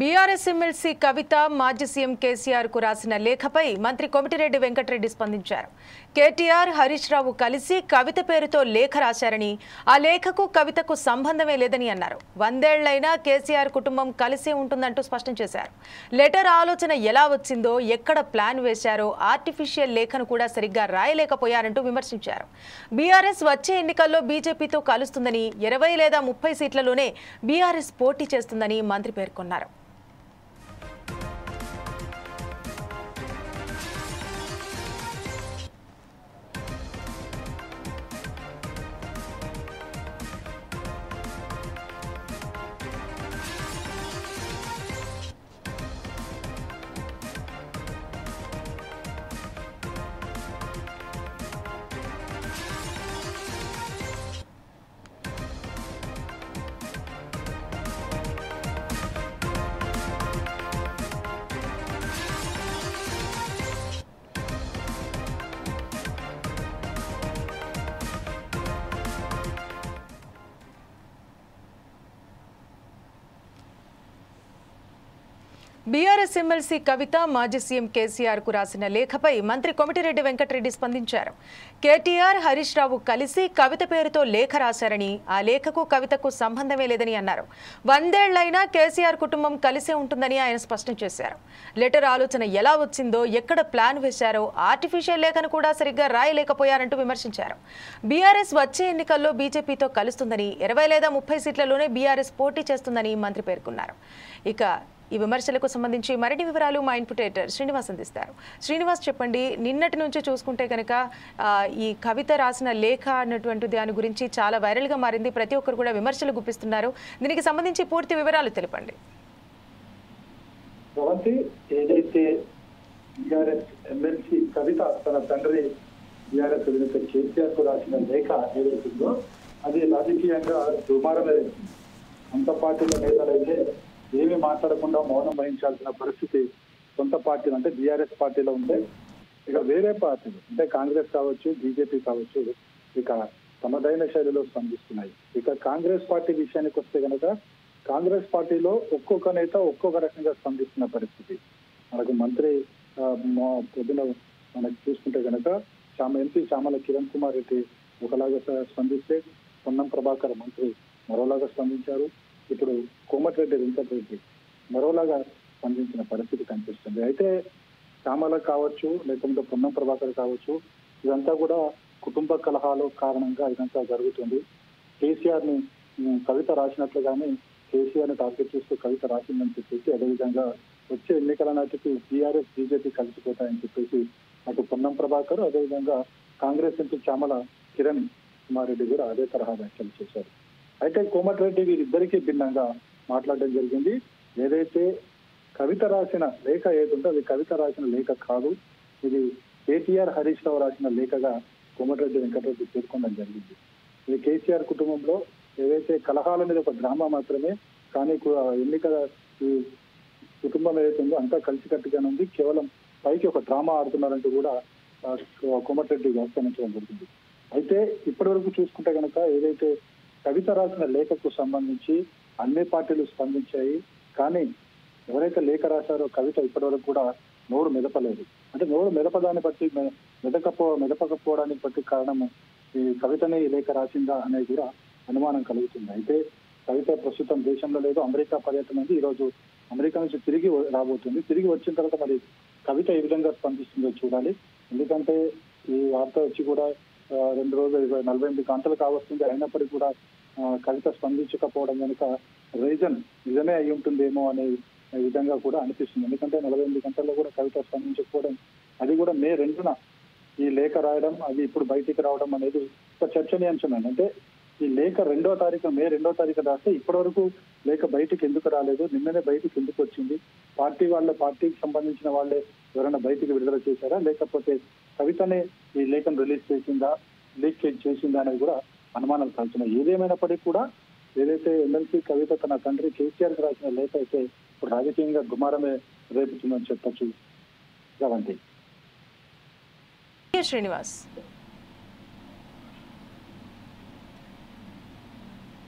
BRS MLC కవిత మాజీ CM KCR కు రాసిన లేఖపై మంత్రి కోమటిరెడ్డి వెంకటరెడ్డి స్పందించారు. కేటీఆర్ హరీష్ రావు కలిసి కవిత పేరుతో లేఖ రాశారని, ఆ లేఖకు కవితకు సంబంధమే లేదని అన్నారు. 100 ఏళ్లైనా కేసీఆర్ కుటుంబం కలిసే ఉంటుందంటూ స్పష్టం చేశారు. లెటర్ ఆలోచన ఎలా వచ్చిందో, ఎక్కడ ప్లాన్ వేశారో ఆర్టిఫిషియల్ లేఖను కూడా సరిగ్గా రాయలేకపోయారంటూ విమర్శించారు. బీఆర్ఎస్ వచ్చే ఎన్నికల్లో బీజేపీతో కలుస్తుందని, 20 లేదా 30 సీట్లలోనే బీఆర్ఎస్ పోటీ చేస్తుందని మంత్రి పేర్కొన్నారు. బీఆర్ఎస్ ఎమ్మెల్సీ కవిత మాజీ సీఎం కేసీఆర్ కు రాసిన లేఖపై మంత్రి కోమటిరెడ్డి వెంకటరెడ్డి స్పందించారు. కేటీఆర్ హరీష్ రావు కలిసి కవిత పేరుతో లేఖ రాశారని, ఆ లేఖకు కవితకు సంబంధమే లేదని అన్నారు. 100 ఏళ్లైనా కేసీఆర్ కుటుంబం కలిసే ఉంటుందని ఆయన స్పష్టం చేశారు. లెటర్ ఆలోచన ఎలా వచ్చిందో, ఎక్కడ ప్లాన్ వేశారో ఆర్టిఫిషియల్ లేఖను కూడా సరిగ్గా రాయలేకపోయారంటూ విమర్శించారు. బీఆర్ఎస్ వచ్చే ఎన్నికల్లో బీజేపీతో కలుస్తుందని, 20 లేదా 30 సీట్లలోనే బీఆర్ఎస్ పోటీ చేస్తుందని మంత్రి పేర్కొన్నారు. ఇక ఈ విమర్శలకు సంబంధించి మరిన్ని వివరాలు మా ఇన్పుట్ ఎడిటర్ శ్రీనివాస్ అందిస్తారు. శ్రీనివాస్, చెప్పండి, నిన్నటి నుంచి చూసుకుంటే కనుక ఈ కవిత రాసిన లేఖ అన్నటువంటి దాని గురించి చాలా వైరల్గా మారింది. ప్రతి ఒక్కరు కూడా విమర్శలు గుప్పిస్తున్నారు. దీనికి సంబంధించి పూర్తి వివరాలు తెలపండి. ఏదైతే బీఆర్ఎస్ ఎమ్మెల్సీ కవిత తన తండ్రి బీఆర్ఎస్ అధినేత కేసీఆర్ కు రాసిన లేఖ ఏదైతుందో అది రాజకీయంగా దుమారమే. అంత పార్టీల నేతలైతే ఏమి మాట్లాడకుండా మౌనం వహించాల్సిన పరిస్థితి సొంత పార్టీలు అంటే బీఆర్ఎస్ పార్టీలో ఉంటే, ఇక వేరే పార్టీలు అంటే కాంగ్రెస్ కావచ్చు, బీజేపీ కావచ్చు, ఇక తమదైన శైలిలో స్పందిస్తున్నాయి. ఇక కాంగ్రెస్ పార్టీ విషయానికి వస్తే కనుక కాంగ్రెస్ పార్టీలో ఒక్కొక్క నేత ఒక్కొక్క రకంగా స్పందిస్తున్న పరిస్థితి. మనకు మంత్రి పొద్దున మనకు చూసుకుంటే కనుక ఎంపీ చామల కిరణ్ కుమార్ రెడ్డి ఒకలాగా స్పందిస్తే, పొన్నం ప్రభాకర్ మంత్రి మరోలాగా స్పందించారు. ఇప్పుడు కోమటిరెడ్డి వెంకటరెడ్డి మరోలాగా స్పందించిన పరిస్థితి కనిపిస్తుంది. అయితే చామల కావచ్చు, లేకపోతే పొన్నం ప్రభాకర్ కావచ్చు, ఇదంతా కూడా కుటుంబ కలహాలు కారణంగా ఇదంతా జరుగుతుంది. కేసీఆర్ ని కవిత రాసినట్లుగానే కేసీఆర్ ని టార్గెట్ చేస్తూ కవిత రాసిందని చెప్పేసి, అదేవిధంగా వచ్చే ఎన్నికల నాటికి టీఆర్ఎస్ బీజేపీ కలిసిపోతాయని చెప్పేసి అటు పొన్నం ప్రభాకర్, అదేవిధంగా కాంగ్రెస్ ఎంపీ చామల కిరణ్ కుమార్ రెడ్డి కూడా అదే తరహా వ్యాఖ్యలు చేశారు. అయితే కోమటిరెడ్డి వీరిద్దరికీ భిన్నంగా మాట్లాడడం జరిగింది. ఏదైతే కవిత రాసిన లేఖ ఏదుందో అది కవిత రాసిన లేఖ కాదు, ఇది కేటీఆర్ హరీష్ రావు రాసిన లేఖగా కోమటిరెడ్డి వెంకటరెడ్డి పేర్కొనడం జరిగింది. ఇది కేసీఆర్ కుటుంబంలో ఏదైతే కలహాల మీద ఒక డ్రామా మాత్రమే, కానీ ఎన్నికల ఈ కుటుంబం ఏదైతుందో అంతా కలిసికట్టుగానే ఉంది, కేవలం పైకి ఒక డ్రామా ఆడుతున్నారంటూ కూడా కోమటిరెడ్డి వ్యాఖ్యానించడం జరిగింది. అయితే ఇప్పటి వరకు చూసుకుంటే కనుక ఏదైతే కవిత రాసిన లేఖకు సంబంధించి అన్ని పార్టీలు స్పందించాయి, కానీ ఎవరైతే లేఖ రాశారో కవిత ఇప్పటి వరకు కూడా నోరు మెదపలేదు. అంటే నోరు మెదపదాన్ని బట్టి మెదపకపోవడానికి బట్టి కారణం ఈ కవితనే ఈ లేఖ రాసిందా అనేది కూడా అనుమానం కలుగుతుంది. అయితే కవిత ప్రస్తుతం దేశంలో లేదు, అమెరికా పర్యటన ఉంది. ఈరోజు అమెరికా నుంచి తిరిగి రాబోతుంది. తిరిగి వచ్చిన తర్వాత మరి కవిత ఏ విధంగా స్పందిస్తుందో చూడాలి. ఎందుకంటే ఈ వార్త వచ్చి కూడా 2 రోజులు 48 గంటలు కావస్తుంది. అయినప్పటికీ కూడా కవిత స్పందించకపోవడం కనుక రీజన్ నిజమే అయి ఉంటుందేమో అనే విధంగా కూడా అనిపిస్తుంది. ఎందుకంటే 48 గంటల్లో కూడా కవిత స్పందించకపోవడం, అది కూడా మే 2న ఈ లేఖ రాయడం, అది ఇప్పుడు బయటికి రావడం అనేది ఒక చర్చనీయాంశమే. అంటే ఈ లేఖ మే 2వ తారీఖు రాస్తే ఇప్పటి వరకు లేఖ బయటికి ఎందుకు రాలేదు, నిన్ననే బయటికి ఎందుకు వచ్చింది, పార్టీకి సంబంధించిన వాళ్ళే ఎవరైనా బయటికి విడుదల చేశారా, లేకపోతే కవితనే ఈ లేఖను రిలీజ్ చేసిందా, లీక్ చేసిందా అనేది కూడా అనుమానాలు కలుగుతున్నాయి. ఏదేమైనప్పటికీ కూడా ఏదైతే ఎమ్మెల్సీ కవిత తన తండ్రి కేసీఆర్ కి రాసిన లేఖ అయితే ఇప్పుడు రాజకీయంగా దుమారమే రేపుతుందని చెప్పచ్చు. శ్రీనివాస్.